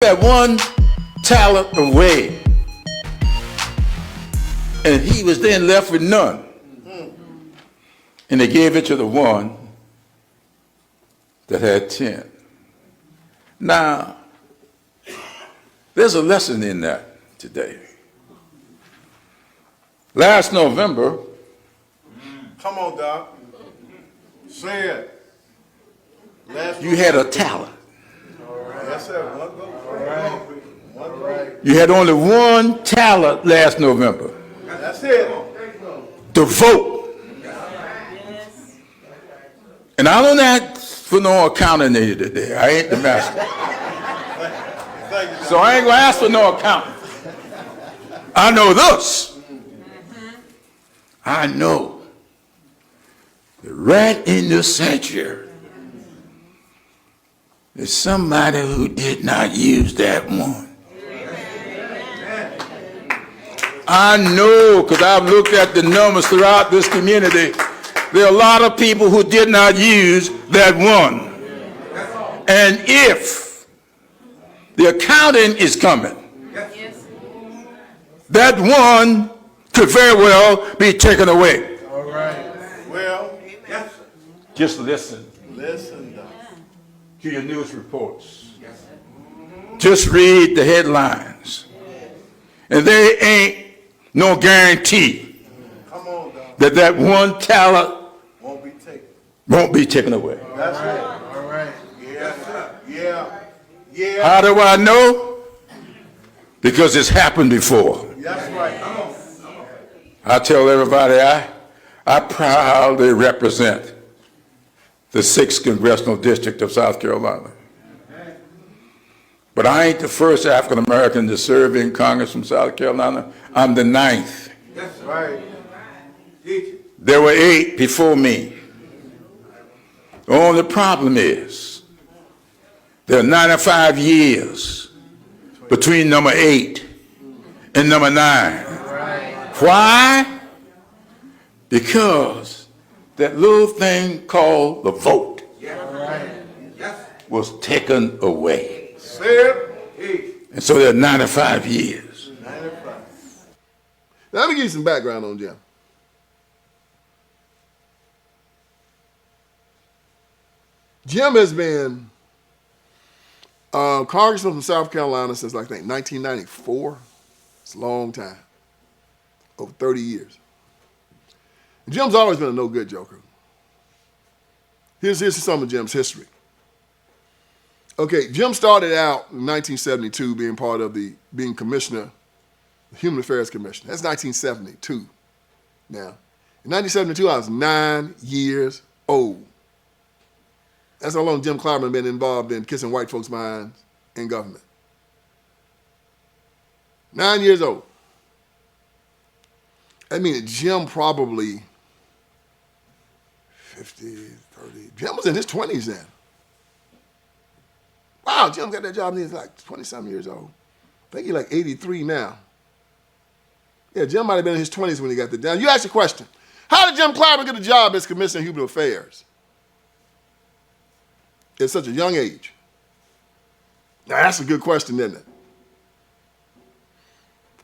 that one talent away, and he was then left with none. And they gave it to the one that had 10. Now, there's a lesson in that today. Last November, come on, Doc. Say it. You had a talent. All right. That's it. One vote. All right. One vote. You had only one talent last November. That's it. To vote. And I don't ask for no accounting aid today. I ain't the master. So I ain't going to ask for no accountant. I know this. I know that right in the sanctuary is somebody who did not use that one. I know, because I've looked at the numbers throughout this community, there are a lot of people who did not use that one. And if the accounting is coming, that one could very well be taken away. All right. Well, just listen. Listen, Doc. To your news reports. Just read the headlines. And there ain't no guarantee that that one talent won't be taken away. That's it. All right. Yeah. How do I know? Because it's happened before. That's right. Come on. I tell everybody I proudly represent the 6th Congressional District of South Carolina. But I ain't the first African American to serve in Congress from South Carolina. I'm the 9th. That's right. There were 8 before me. The only problem is there are 95 years between number 8 and number 9. Why? Because that little thing called the vote was taken away. And so there are 95 years. Now, let me give you some background on Jim. Jim has been congressman from South Carolina since, like, I think, 1994. It's a long time. Over 30 years. And Jim's always been a no-good joker. Here's some of Jim's history. Okay, Jim started out in 1972 being commissioner, the Human Affairs Commissioner. That's 1972 now. In 1972, I was 9 years old. That's how long Jim Clyburn been involved in kissing white folks' minds in government. 9 years old. I mean, Jim probably 50, 30. Jim was in his 20s then. Wow, Jim got that job when he was like 20-something years old. I think he's like 83 now. Yeah, Jim might have been in his 20s when he got the job. You asked the question, how did Jim Clyburn get a job as Commissioner of Human Affairs at such a young age? Now, that's a good question, isn't it?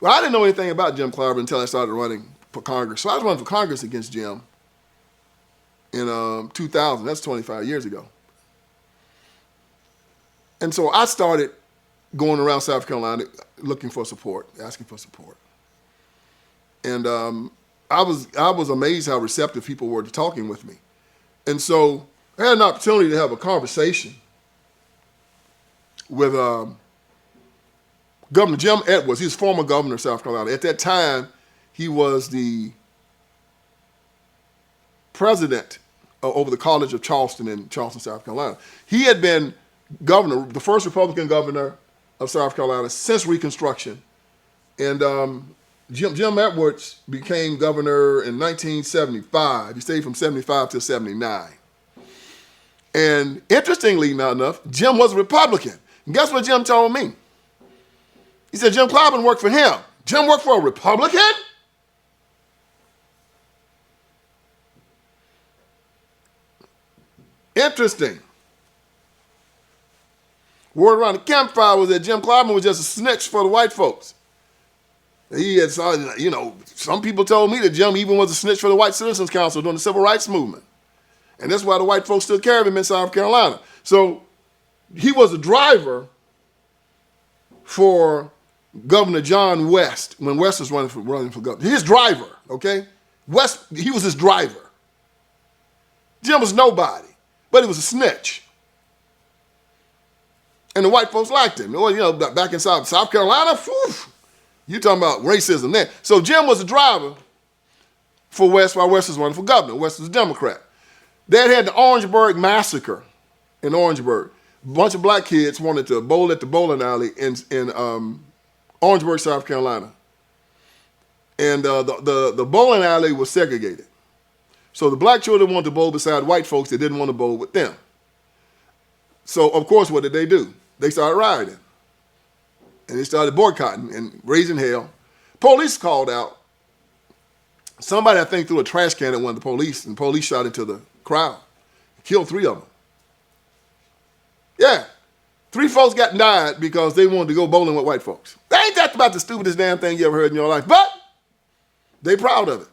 Well, I didn't know anything about Jim Clyburn until I started running for Congress. So I was running for Congress against Jim in 2000. That's 25 years ago. And so I started going around South Carolina looking for support, asking for support. And I was amazed how receptive people were to talking with me. And so I had an opportunity to have a conversation with Governor Jim Edwards. He was former governor of South Carolina. At that time, he was the president over the College of Charleston in Charleston, South Carolina. He had been governor, the first Republican governor of South Carolina since Reconstruction. And Jim Edwards became governor in 1975. He stayed from 75 to 79. And interestingly enough, Jim was a Republican. And guess what Jim told me? He said Jim Clyburn worked for him. Jim worked for a Republican? Interesting. Word around the campfire was that Jim Clyburn was just a snitch for the white folks. He had, you know, some people told me that Jim even was a snitch for the White Citizens Council during the Civil Rights Movement. And that's why the white folks took care of him in South Carolina. So he was a driver for Governor John West when West was running for governor. His driver, okay? West, he was his driver. Jim was nobody, but he was a snitch. And the white folks liked him. You know, back in South Carolina, whew, you talking about racism there. So Jim was a driver for West while West was running for governor. West was a Democrat. They had the Orangeburg Massacre in Orangeburg. A bunch of black kids wanted to bowl at the bowling alley in Orangeburg, South Carolina. And the bowling alley was segregated. So the black children wanted to bowl beside white folks that didn't want to bowl with them. So, of course, what did they do? They started rioting. And they started boycotting and raising hell. Police called out. Somebody, I think, threw a trash can at one of the police, and the police shot into the crowd. Killed 3 of them. Yeah. 3 folks got died because they wanted to go bowling with white folks. Ain't that about the stupidest damn thing you ever heard in your life? But they proud of it.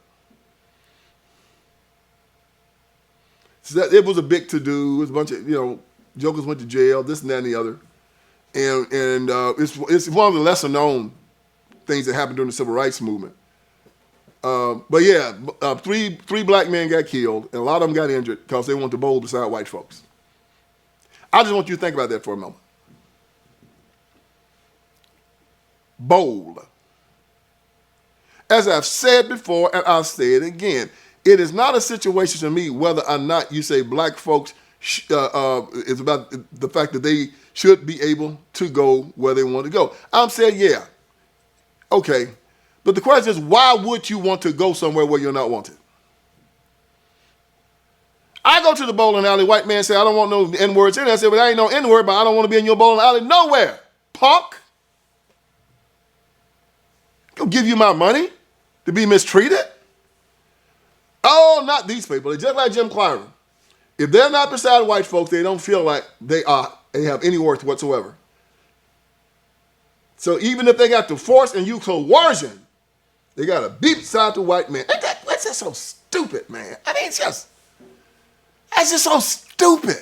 So it was a big to-do. It was a bunch of, you know, jokers went to jail, this and that and the other. And it's one of the lesser known things that happened during the Civil Rights Movement. But yeah, 3 black men got killed, and a lot of them got injured because they wanted to bowl beside white folks. I just want you to think about that for a moment. Bold. As I've said before, and I'll say it again, it is not a situation to me whether or not you say black folks is about the fact that they should be able to go where they want to go. I'm saying, yeah, okay. But the question is, why would you want to go somewhere where you're not wanted? I go to the bowling alley, white man say, I don't want no N-words in there. I say, but I ain't no N-word, but I don't want to be in your bowling alley nowhere, punk. I'll give you my money to be mistreated? Oh, not these people. They're just like Jim Clyburn. If they're not beside white folks, they don't feel like they have any worth whatsoever. So even if they got the force and you coercion, they got to be beside the white man. That's just so stupid, man. I mean, that's just so stupid.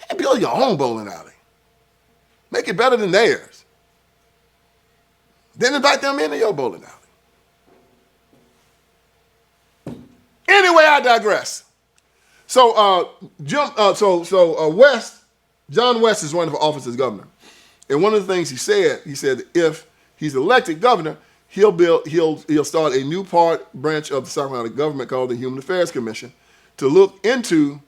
And build your own bowling alley. Make it better than theirs. Then invite them into your bowling alley. Anyway, I digress. So John West is running for office as governor. And one of the things he said that if he's elected governor, he'll start a new branch of the South Carolina government called the Human Affairs Commission to look into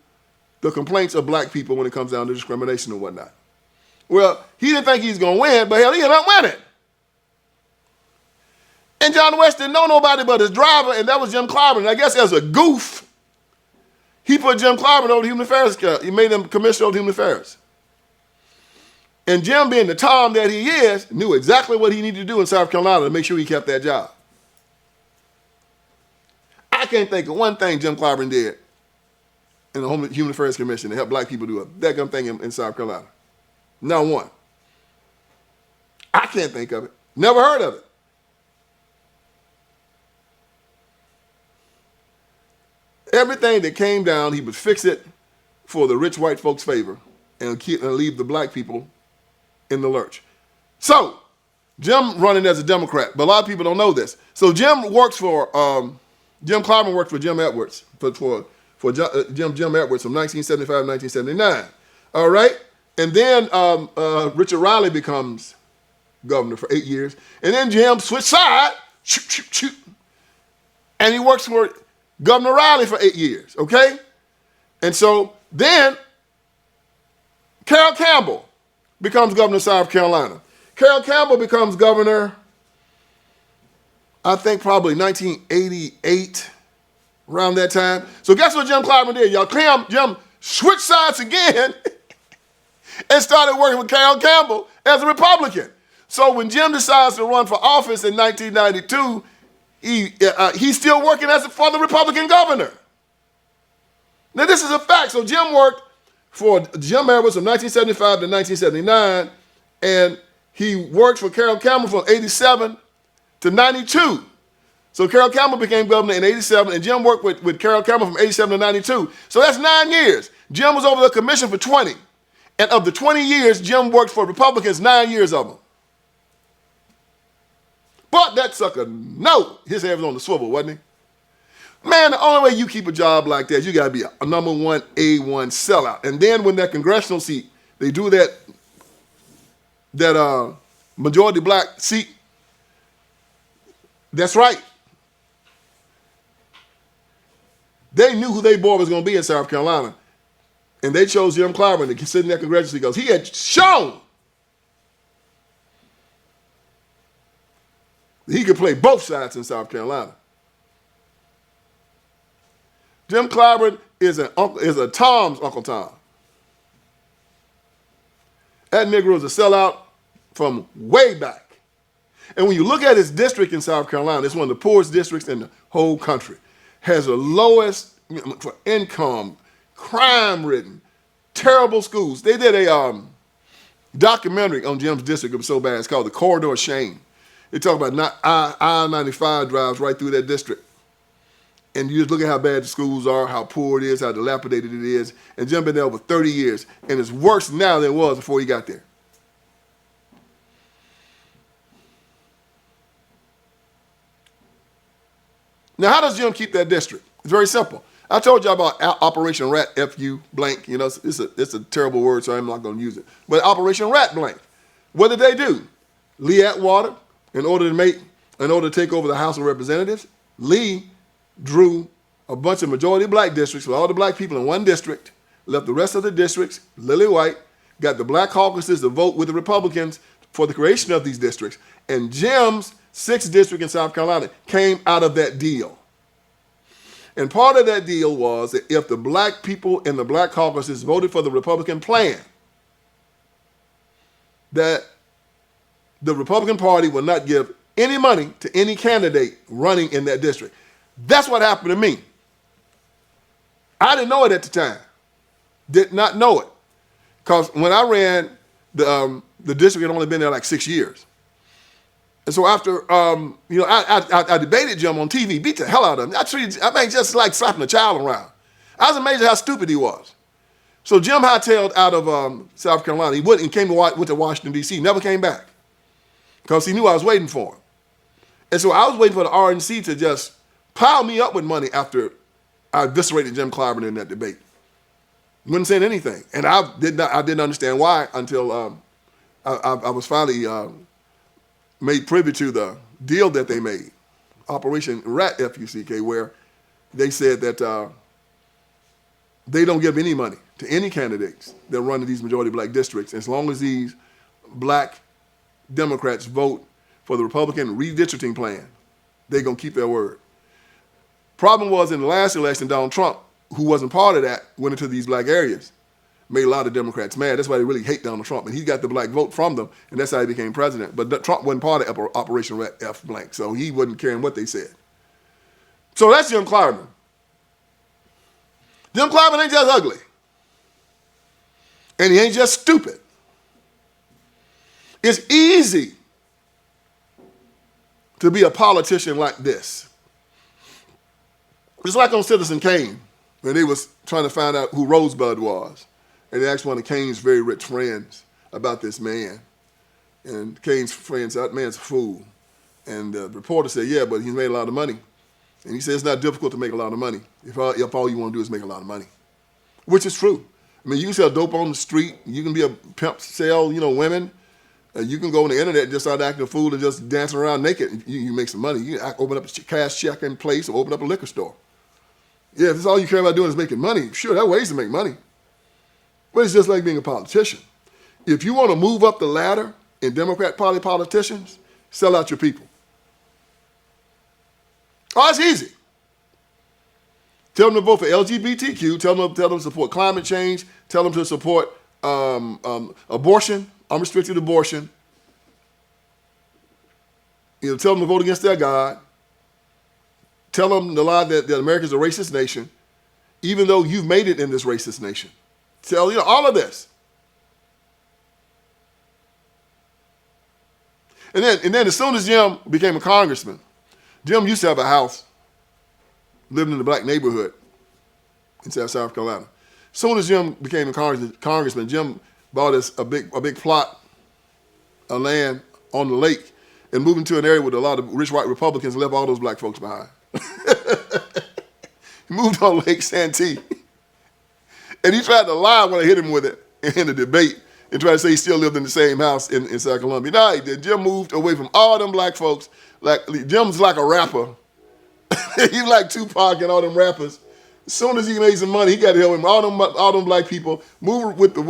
the complaints of black people when it comes down to discrimination and whatnot. Well, he didn't think he was going to win, but hell, he ended up winning. And John West didn't know nobody but his driver, and that was Jim Clyburn. And I guess as a goof, he put Jim Clyburn over the Human Affairs. He made him commissioner of Human Affairs. And Jim, being the Tom that he is, knew exactly what he needed to do in South Carolina to make sure he kept that job. I can't think of one thing Jim Clyburn did in the Human Affairs Commission to help black people do a daggum thing in South Carolina. Not one. I can't think of it. Never heard of it. Everything that came down, he would fix it for the rich white folks' favor and leave the black people in the lurch. So, Jim running as a Democrat, but a lot of people don't know this. So Jim Clyburn worked for Jim Edwards, for Jim Edwards from 1975 to 1979. All right? And then Richard Riley becomes governor for 8 years. And then Jim switched sides, and he works for Governor Riley for 8 years, okay? And so then Carroll Campbell becomes governor of South Carolina. Carroll Campbell becomes governor, I think probably 1988, around that time. So guess what Jim Clyburn did, y'all? Jim switched sides again and started working with Carroll Campbell as a Republican. So when Jim decides to run for office in 1992, he's still working for the Republican governor. Now, this is a fact. So Jim worked for Jim Everett from 1975 to 1979, and he worked for Carroll Campbell from 87 to 92. So Carroll Campbell became governor in 87, and Jim worked with Carroll Campbell from 87 to 92. So that's 9 years. Jim was over the commission for 20. And of the 20 years, Jim worked for Republicans, 9 years of them. But that sucker, no, his head was on the swivel, wasn't he? Man, the only way you keep a job like that, you got to be a number one A1 sellout. And then when that congressional seat, they do that majority black seat, that's right. They knew who their boy was going to be in South Carolina. And they chose James Clyburn to sit in that congressional seat because he had shown that he could play both sides in South Carolina. James Clyburn is a Tom's Uncle Tom. That Negro is a sellout from way back. And when you look at his district in South Carolina, it's one of the poorest districts in the whole country. Has the lowest for income, crime-ridden, terrible schools. They did a documentary on Jim's district. It was so bad. It's called The Corridor of Shame. They talk about I-95 drives right through that district. And you just look at how bad the schools are, how poor it is, how dilapidated it is. And Jim been there over 30 years, and it's worse now than it was before he got there. Now, how does Jim keep that district? It's very simple. I told you about Operation Rat, F-U, blank. You know, it's a terrible word, so I'm not going to use it. But Operation Rat, blank. What did they do? Lee Atwater, in order to take over the House of Representatives, Lee drew a bunch of majority black districts with all the black people in one district, left the rest of the districts lily white, got the black caucuses to vote with the Republicans for the creation of these districts. And Jim's 6th district in South Carolina came out of that deal. And part of that deal was that if the black people in the black caucuses voted for the Republican plan, that the Republican Party would not give any money to any candidate running in that district. That's what happened to me. I didn't know it at the time. Did not know it. Because when I ran, the district had only been there like 6 years. And so after, I debated Jim on TV, beat the hell out of him. Just like slapping a child around. I was amazed at how stupid he was. So Jim hightailed out of South Carolina. He went to Washington, D.C., never came back because he knew I was waiting for him. And so I was waiting for the RNC to just pile me up with money after I eviscerated James Clyburn in that debate. Wouldn't say anything. And I didn't understand why until I was finally made privy to the deal that they made, Operation Rat, F-U-C-K, where they said that they don't give any money to any candidates that run in these majority black districts as long as these black Democrats vote for the Republican redistricting plan. They're going to keep their word. Problem was in the last election, Donald Trump, who wasn't part of that, went into these black areas, made a lot of Democrats mad. That's why they really hate Donald Trump. And he got the black vote from them, and that's how he became president. But Trump wasn't part of Operation Rat F blank, so he wasn't caring what they said. So that's Jim Clyburn. Jim Clyburn ain't just ugly. And he ain't just stupid. It's easy to be a politician like this. It's like on Citizen Kane, when they was trying to find out who Rosebud was. And they asked one of Kane's very rich friends about this man. And Kane's friend said, that man's a fool. And the reporter said, yeah, but he's made a lot of money. And he said, it's not difficult to make a lot of money if all you want to do is make a lot of money. Which is true. I mean, you can sell dope on the street. You can be a pimp, sell, women. You can go on the internet and just start acting a fool and just dancing around naked. You make some money. You can open up a cash checking place or open up a liquor store. Yeah, if that's all you care about doing is making money, sure, there are ways to make money. But it's just like being a politician. If you want to move up the ladder in Democrat Party politicians, sell out your people. Oh, it's easy. Tell them to vote for LGBTQ. Tell them to support climate change. Tell them to support abortion, unrestricted abortion. Tell them to vote against their God. Tell them to lie that America's a racist nation, even though you've made it in this racist nation. tell, all of this. And then as soon as Jim became a congressman, Jim used to have a house, living in a black neighborhood in South Carolina. As soon as Jim became a congressman, Jim bought us a big plot of land on the lake and moved into an area with a lot of rich white Republicans and left all those black folks behind. He moved on Lake Santee. And he tried to lie when I hit him with it in the debate and tried to say he still lived in the same house in South Columbia. No, he did. Jim moved away from all them black folks. Jim's like a rapper. He's like Tupac and all them rappers. As soon as he made some money, he got to help him. All them black people moved with a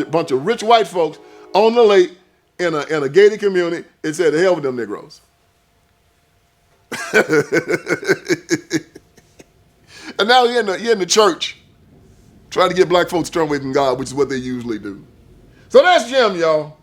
bunch of rich white folks on the lake in a gated community and said, "The hell with them Negroes." And now he in the church trying to get black folks to turn away from God, which is what they usually do. So that's Jim, y'all.